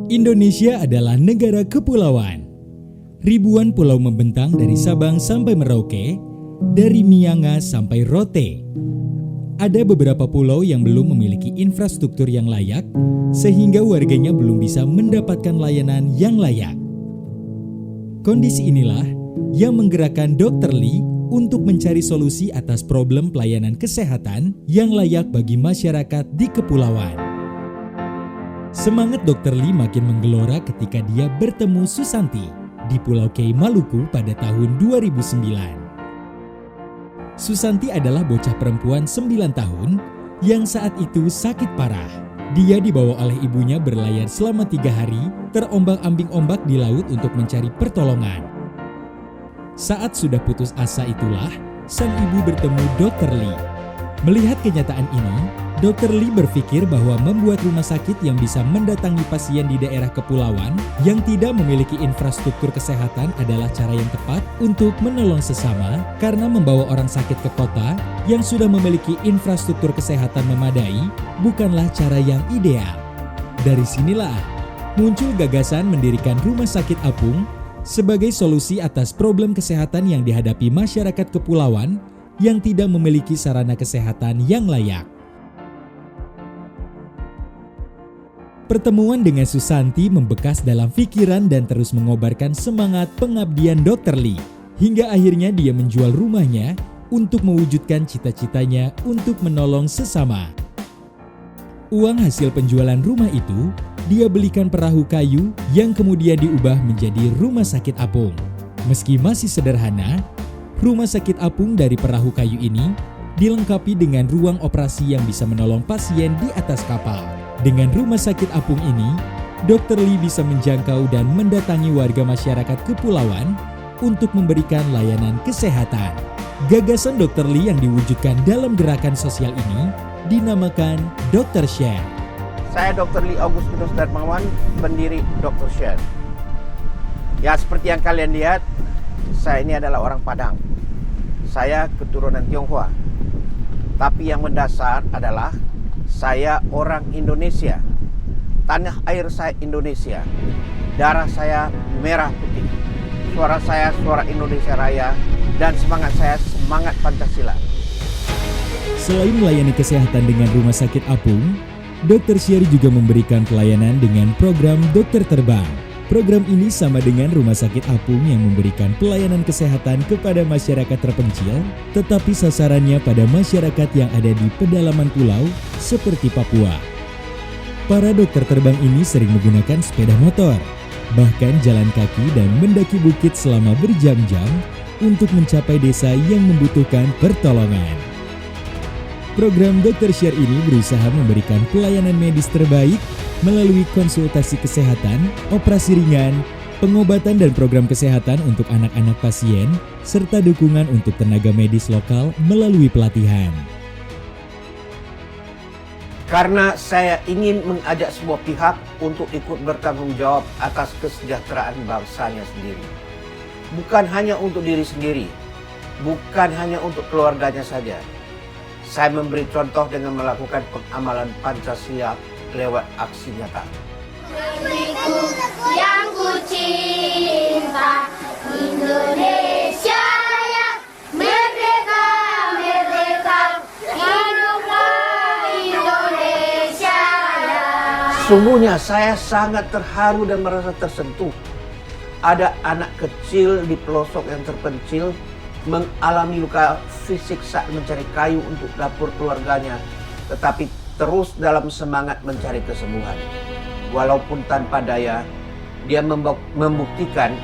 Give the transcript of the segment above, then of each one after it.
Indonesia adalah negara kepulauan. Ribuan pulau membentang dari Sabang sampai Merauke, dari Miangas sampai Rote. Ada beberapa pulau yang belum memiliki infrastruktur yang layak, sehingga warganya belum bisa mendapatkan layanan yang layak. Kondisi inilah yang menggerakkan Dr. Lee untuk mencari solusi atas problem pelayanan kesehatan yang layak bagi masyarakat di kepulauan. Semangat Dr. Lee makin menggelora ketika dia bertemu Susanti di Pulau Kei, Maluku pada tahun 2009. Susanti adalah bocah perempuan 9 tahun yang saat itu sakit parah. Dia dibawa oleh ibunya berlayar selama 3 hari, terombang-ambing ombak di laut untuk mencari pertolongan. Saat sudah putus asa itulah, sang ibu bertemu Dr. Lee. Melihat kenyataan ini, Dr. Lee berpikir bahwa membuat rumah sakit yang bisa mendatangi pasien di daerah kepulauan yang tidak memiliki infrastruktur kesehatan adalah cara yang tepat untuk menolong sesama, karena membawa orang sakit ke kota yang sudah memiliki infrastruktur kesehatan memadai bukanlah cara yang ideal. Dari sinilah muncul gagasan mendirikan Rumah Sakit Apung sebagai solusi atas problem kesehatan yang dihadapi masyarakat kepulauan yang tidak memiliki sarana kesehatan yang layak. Pertemuan dengan Susanti membekas dalam pikiran dan terus mengobarkan semangat pengabdian Dr. Lee, hingga akhirnya dia menjual rumahnya untuk mewujudkan cita-citanya untuk menolong sesama. Uang hasil penjualan rumah itu dia belikan perahu kayu yang kemudian diubah menjadi Rumah Sakit Apung. Meski masih sederhana, Rumah Sakit Apung dari perahu kayu ini dilengkapi dengan ruang operasi yang bisa menolong pasien di atas kapal. Dengan Rumah Sakit Apung ini, Dr. Lee bisa menjangkau dan mendatangi warga masyarakat kepulauan untuk memberikan layanan kesehatan. Gagasan Dr. Lee yang diwujudkan dalam gerakan sosial ini dinamakan Dr. Share. Saya Dr. Lee Augustinus Darmawan, pendiri Dr. Share. Ya, seperti yang kalian lihat, saya ini adalah orang Padang. Saya keturunan Tionghoa. Tapi yang mendasar adalah saya orang Indonesia. Tanah air saya Indonesia. Darah saya merah putih. Suara saya suara Indonesia Raya. Dan semangat saya semangat Pancasila. Selain melayani kesehatan dengan Rumah Sakit Apung, Dr. Share juga memberikan pelayanan dengan program Dokter Terbang. Program ini sama dengan Rumah Sakit Apung yang memberikan pelayanan kesehatan kepada masyarakat terpencil, tetapi sasarannya pada masyarakat yang ada di pedalaman pulau seperti Papua. Para dokter terbang ini sering menggunakan sepeda motor, bahkan jalan kaki dan mendaki bukit selama berjam-jam untuk mencapai desa yang membutuhkan pertolongan. Program Dr. Share ini berusaha memberikan pelayanan medis terbaik melalui konsultasi kesehatan, operasi ringan, pengobatan dan program kesehatan untuk anak-anak pasien, serta dukungan untuk tenaga medis lokal melalui pelatihan. Karena saya ingin mengajak sebuah pihak untuk ikut bertanggung jawab atas kesejahteraan bangsanya sendiri. Bukan hanya untuk diri sendiri, bukan hanya untuk keluarganya saja. Saya memberi contoh dengan melakukan pengamalan Pancasila lewat aksi nyata. Negeriku yang ku cinta, Indonesia yang merdeka, merdeka, hiduplah Indonesia Raya. Sungguhnya saya sangat terharu dan merasa tersentuh. Ada anak kecil di pelosok yang terpencil mengalami luka fisik saat mencari kayu untuk dapur keluarganya, tetapi terus dalam semangat mencari kesembuhan. Walaupun tanpa daya, dia membuktikan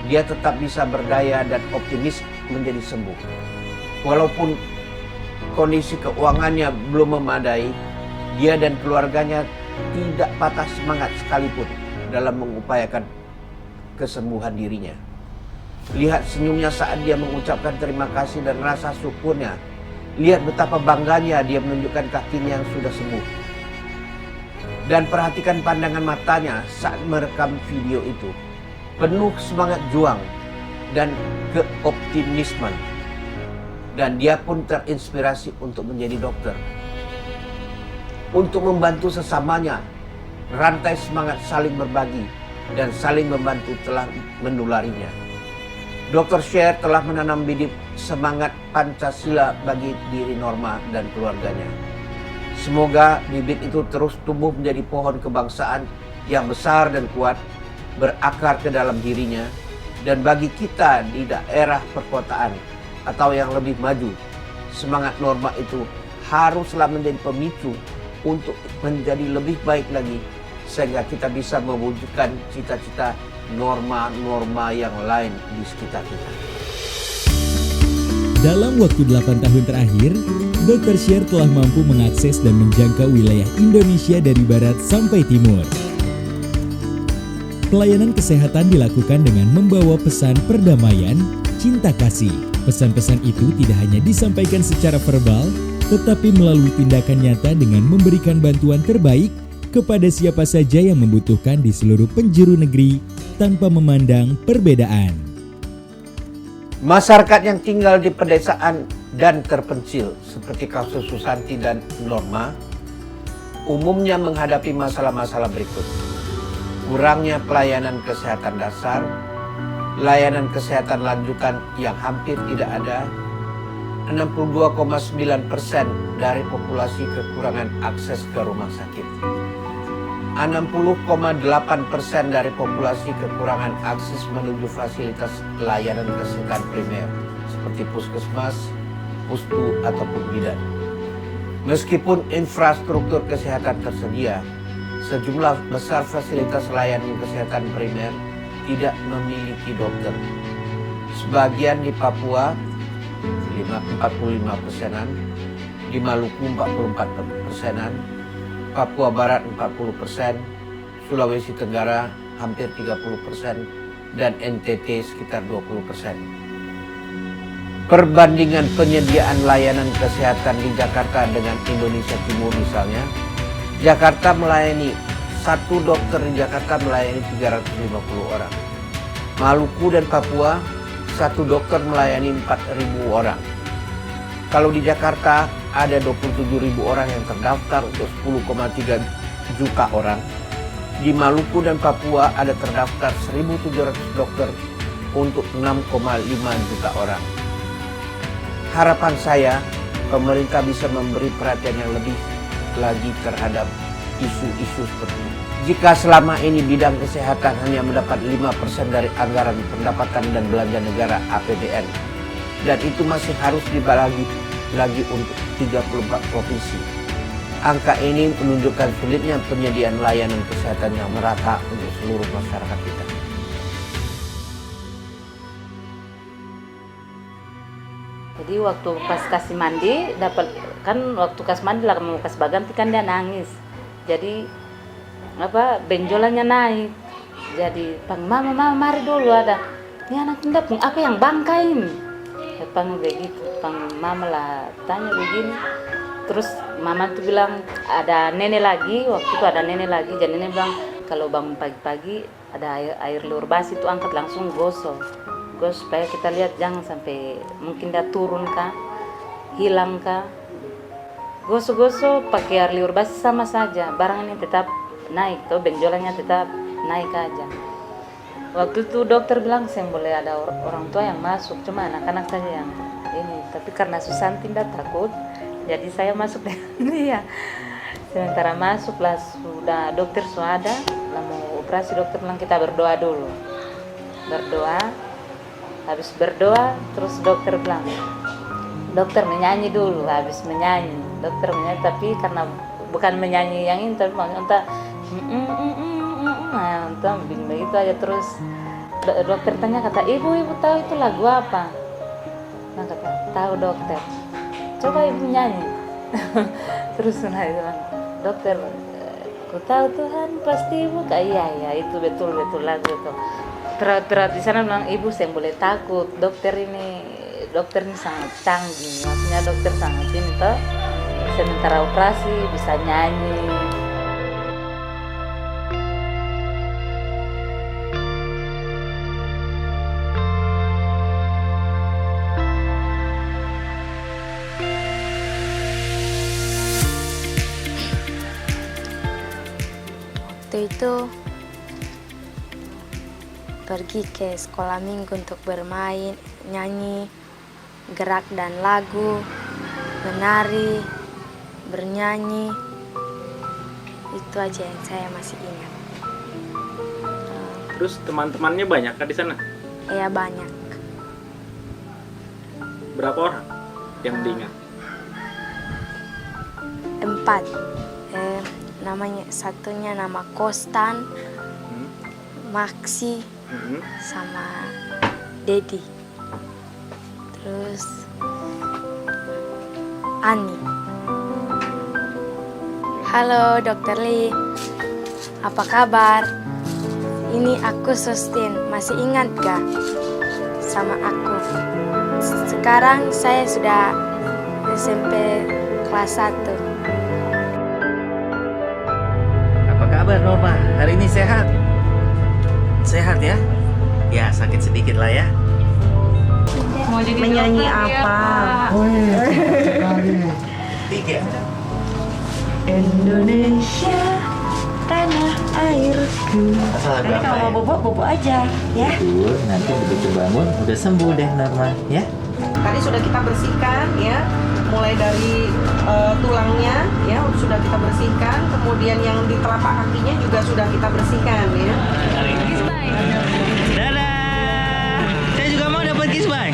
dia tetap bisa berdaya dan optimis menjadi sembuh. Walaupun kondisi keuangannya belum memadai, dia dan keluarganya tidak patah semangat sekalipun dalam mengupayakan kesembuhan dirinya. Lihat senyumnya saat dia mengucapkan terima kasih dan rasa syukurnya. Lihat betapa bangganya dia menunjukkan kakinya yang sudah sembuh. Dan perhatikan pandangan matanya saat merekam video itu. Penuh semangat juang dan keoptimismen. Dan dia pun terinspirasi untuk menjadi dokter. Untuk membantu sesamanya rantai semangat saling berbagi dan saling membantu telah menularinya. Dr. Sher telah menanam bibit semangat Pancasila bagi diri Norma dan keluarganya. Semoga bibit itu terus tumbuh menjadi pohon kebangsaan yang besar dan kuat, berakar ke dalam dirinya, dan bagi kita di daerah perkotaan atau yang lebih maju, semangat Norma itu haruslah menjadi pemicu untuk menjadi lebih baik lagi, sehingga kita bisa mewujudkan cita-cita norma-norma yang lain di sekitar kita. Dalam waktu 8 tahun terakhir, Dr. Sher telah mampu mengakses dan menjangkau wilayah Indonesia dari barat sampai timur. Pelayanan kesehatan dilakukan dengan membawa pesan perdamaian, cinta kasih. Pesan-pesan itu tidak hanya disampaikan secara verbal, tetapi melalui tindakan nyata dengan memberikan bantuan terbaik kepada siapa saja yang membutuhkan di seluruh penjuru negeri tanpa memandang perbedaan. Masyarakat yang tinggal di pedesaan dan terpencil seperti kasus Susanti dan Norma umumnya menghadapi masalah-masalah berikut. Kurangnya pelayanan kesehatan dasar, layanan kesehatan lanjutan yang hampir tidak ada, 62,9% dari populasi kekurangan akses ke rumah sakit. 60,8% dari populasi kekurangan akses menuju fasilitas layanan kesehatan primer seperti puskesmas, pustu, ataupun bidan. Meskipun infrastruktur kesehatan tersedia, sejumlah besar fasilitas layanan kesehatan primer tidak memiliki dokter. Sebagian di Papua 45%, di Maluku 44%, Papua Barat 40%, Sulawesi Tenggara hampir 30%, dan NTT sekitar 20%. Perbandingan penyediaan layanan kesehatan di Jakarta dengan Indonesia Timur misalnya, Jakarta melayani, satu dokter di Jakarta melayani 350 orang. Maluku dan Papua, satu dokter melayani 4.000 orang. Kalau di Jakarta ada 27.000 orang yang terdaftar untuk 10,3 juta orang. Di Maluku dan Papua ada terdaftar 1.700 dokter untuk 6,5 juta orang. Harapan saya, pemerintah bisa memberi perhatian yang lebih lagi terhadap isu-isu seperti ini. Jika selama ini bidang kesehatan hanya mendapat 5% dari anggaran pendapatan dan belanja negara APBN, dan itu masih harus dibagi lagi untuk 34 provinsi. Angka ini menunjukkan sulitnya penyediaan layanan kesehatan yang merata untuk seluruh masyarakat kita. Jadi waktu pas kasih mandi dapat kan waktu kasih mandi lah mau kasih baganti kan dia nangis. Jadi benjolannya naik. Jadi mama mari dulu ada. Ini anak tidak pun apa yang bangkain. Pang begitu, pang mama lah tanya begini. Terus mama tuh bilang ada nenek lagi, waktu itu ada nenek lagi. Jadi nenek bilang kalau bangun pagi-pagi ada air liur basi itu angkat langsung gosok supaya kita lihat jangan sampai mungkin dia turun kah, hilang kah. Gosok pakai air liur basi sama saja, barang ini tetap naik tuh, benjolannya tetap naik aja. Waktu itu dokter bilang saya boleh ada orang tua yang masuk, cuma anak-anak saja yang ini. Tapi karena Susanti tidak takut, jadi saya masuk dengan dia. Sementara masuk lah sudah dokter sudah ada, lah mau operasi dokter bilang kita berdoa dulu. Berdoa, habis berdoa terus dokter bilang, dokter menyanyi dulu, habis menyanyi. Dokter menyanyi tapi karena bukan menyanyi yang ini, tapi entah entah begitu aja. Terus dokter tanya, kata ibu tahu itu lagu apa? Nah kata tahu dokter, coba ibu nyanyi. Terus nah itu dokter, ku tahu Tuhan pasti ibu kayak iya itu betul lagu itu. Perawat di sana bilang ibu saya boleh takut, dokter ini sangat canggih, maksudnya dokter sangat ini toh. Sementara operasi bisa nyanyi. waktu itu pergi ke sekolah minggu untuk bermain, nyanyi, gerak dan lagu, menari, bernyanyi. Itu aja yang saya masih ingat. Terus teman-temannya banyak kan di sana? Ya banyak. Berapa orang yang diingat? 4. Namanya satunya nama Kostan, Maksi, sama Dedi. Terus Ani. Halo Dokter Lee, apa kabar? Ini aku Sustin, masih ingat gak sama aku? Sekarang saya sudah SMP kelas 1. Apa kabar Norma? Hari ini sehat? Sehat ya? Ya sakit sedikit lah ya. Mau jadi menyanyi apa? Oh iya, sekali. 3. Indonesia, tanah airku. Asal Nanti kalau mau bobo aja, ya. Betul, nanti begitu bangun udah sembuh deh Norma ya. Tadi sudah kita bersihkan, ya. Mulai dari tulangnya, ya, sudah kita bersihkan. Kemudian yang di telapak kakinya juga sudah kita bersihkan, ya. Dadah. Saya juga mau dapat kisbay.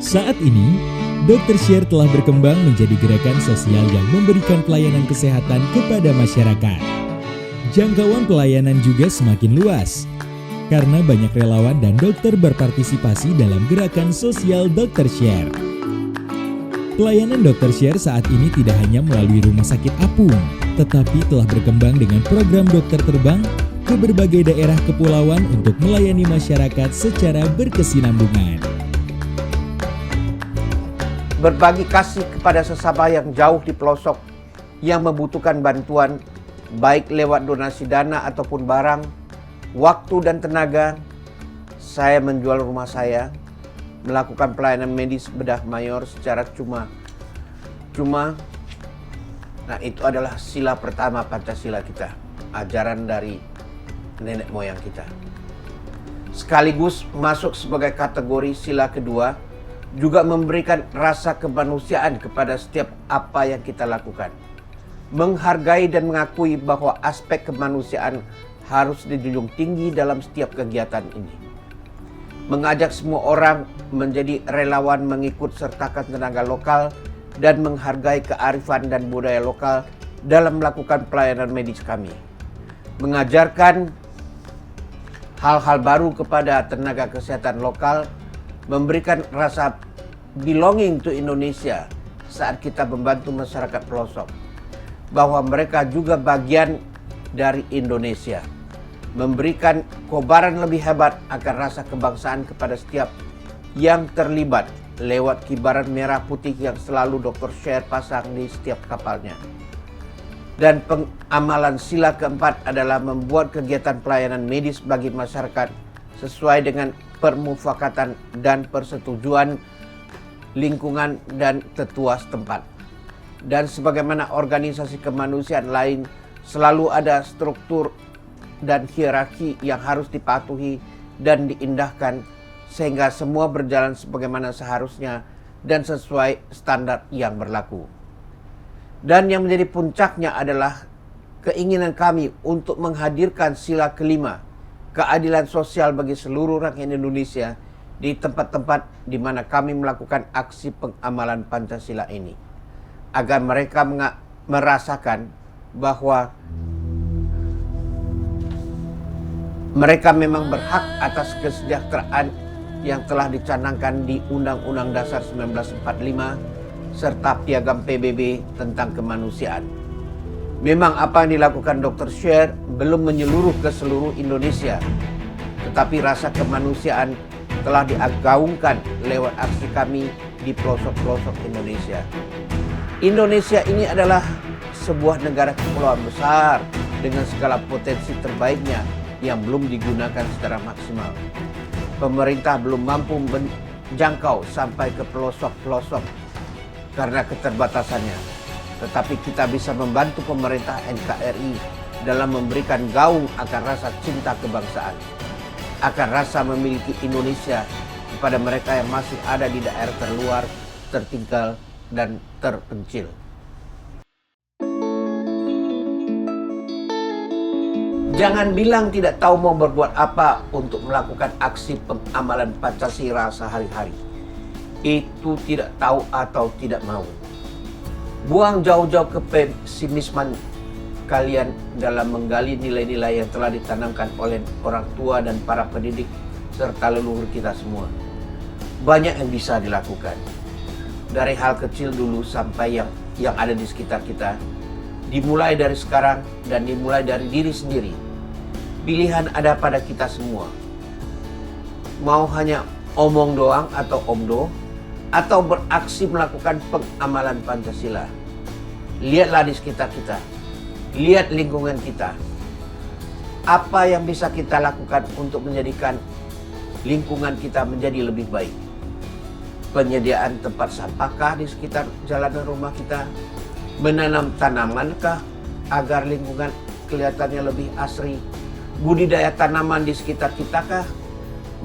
Saat ini, Dr. Share telah berkembang menjadi gerakan sosial yang memberikan pelayanan kesehatan kepada masyarakat. Jangkauan pelayanan juga semakin luas, karena banyak relawan dan dokter berpartisipasi dalam gerakan sosial Dr. Share. Pelayanan Dr. Share saat ini tidak hanya melalui Rumah Sakit Apung, tetapi telah berkembang dengan program dokter terbang ke berbagai daerah kepulauan untuk melayani masyarakat secara berkesinambungan. Berbagi kasih kepada sesama yang jauh di pelosok yang membutuhkan bantuan, baik lewat donasi dana ataupun barang, waktu dan tenaga. Saya menjual rumah saya, melakukan pelayanan medis bedah mayor secara cuma. Nah, itu adalah sila pertama Pancasila kita, ajaran dari nenek moyang kita. Sekaligus masuk sebagai kategori sila kedua, juga memberikan rasa kemanusiaan kepada setiap apa yang kita lakukan. Menghargai dan mengakui bahwa aspek kemanusiaan harus dijunjung tinggi dalam setiap kegiatan ini. Mengajak semua orang menjadi relawan mengikut sertakan tenaga lokal dan menghargai kearifan dan budaya lokal dalam melakukan pelayanan medis kami. Mengajarkan hal-hal baru kepada tenaga kesehatan lokal, memberikan rasa belonging to Indonesia saat kita membantu masyarakat pelosok, bahwa mereka juga bagian dari Indonesia, memberikan kobaran lebih hebat akan rasa kebangsaan kepada setiap yang terlibat lewat kibaran merah putih yang selalu Dr. Share pasang di setiap kapalnya. Dan pengamalan sila keempat adalah membuat kegiatan pelayanan medis bagi masyarakat sesuai dengan permufakatan dan persetujuan lingkungan dan tetua setempat. Dan sebagaimana organisasi kemanusiaan lain, selalu ada struktur dan hierarki yang harus dipatuhi dan diindahkan sehingga semua berjalan sebagaimana seharusnya dan sesuai standar yang berlaku. Dan yang menjadi puncaknya adalah keinginan kami untuk menghadirkan sila kelima, keadilan sosial bagi seluruh rakyat Indonesia di tempat-tempat di mana kami melakukan aksi pengamalan Pancasila ini, agar mereka merasakan bahwa mereka memang berhak atas kesejahteraan yang telah dicanangkan di Undang-Undang Dasar 1945 serta Piagam PBB tentang kemanusiaan. Memang apa yang dilakukan Dr. Share belum menyeluruh ke seluruh Indonesia, tetapi rasa kemanusiaan telah diagaungkan lewat aksi kami di pelosok-pelosok Indonesia. Indonesia ini adalah sebuah negara kepulauan besar dengan segala potensi terbaiknya yang belum digunakan secara maksimal. Pemerintah belum mampu jangkau sampai ke pelosok-pelosok karena keterbatasannya. Tetapi kita bisa membantu pemerintah NKRI dalam memberikan gaung akan rasa cinta kebangsaan, akan rasa memiliki Indonesia kepada mereka yang masih ada di daerah terluar, tertinggal, dan terpencil. Jangan bilang tidak tahu mau berbuat apa untuk melakukan aksi pengamalan Pancasila sehari-hari. Itu tidak tahu atau tidak mau. Buang jauh-jauh ke pesimisman kalian dalam menggali nilai-nilai yang telah ditanamkan oleh orang tua dan para pendidik serta leluhur kita semua. Banyak yang bisa dilakukan. Dari hal kecil dulu sampai yang ada di sekitar kita. Dimulai dari sekarang dan dimulai dari diri sendiri. Pilihan ada pada kita semua. Mau hanya omong doang atau omdo, atau beraksi melakukan pengamalan Pancasila. Lihatlah di sekitar kita. Lihat lingkungan kita. Apa yang bisa kita lakukan untuk menjadikan lingkungan kita menjadi lebih baik? Penyediaan tempat sampahkah di sekitar jalanan rumah kita? Menanam tanamankah agar lingkungan kelihatannya lebih asri? Budidaya tanaman di sekitar kita kah?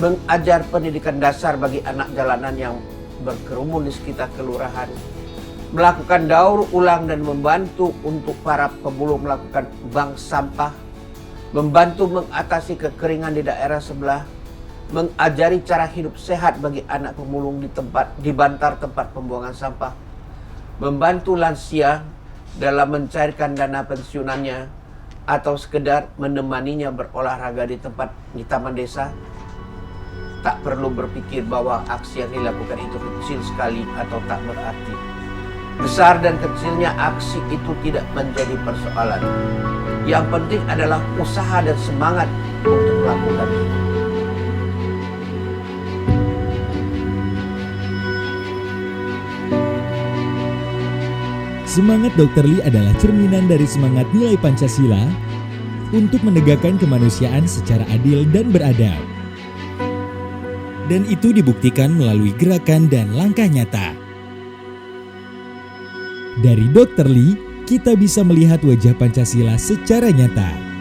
Mengajar pendidikan dasar bagi anak jalanan yang berkerumun di sekitar kelurahan? Melakukan daur ulang dan membantu untuk para pemulung melakukan bank sampah? Membantu mengatasi kekeringan di daerah sebelah? Mengajari cara hidup sehat bagi anak pemulung di bantar tempat pembuangan sampah? Membantu lansia dalam mencairkan dana pensiunannya? Atau sekedar menemaninya berolahraga di taman desa? Tak perlu berpikir bahwa aksi yang dilakukan itu kecil sekali atau tak berarti. Besar dan kecilnya aksi itu tidak menjadi persoalan. Yang penting adalah usaha dan semangat untuk melakukannya. Semangat Dr. Lee adalah cerminan dari semangat nilai Pancasila untuk menegakkan kemanusiaan secara adil dan beradab. Dan itu dibuktikan melalui gerakan dan langkah nyata. Dari Dr. Lee, kita bisa melihat wajah Pancasila secara nyata.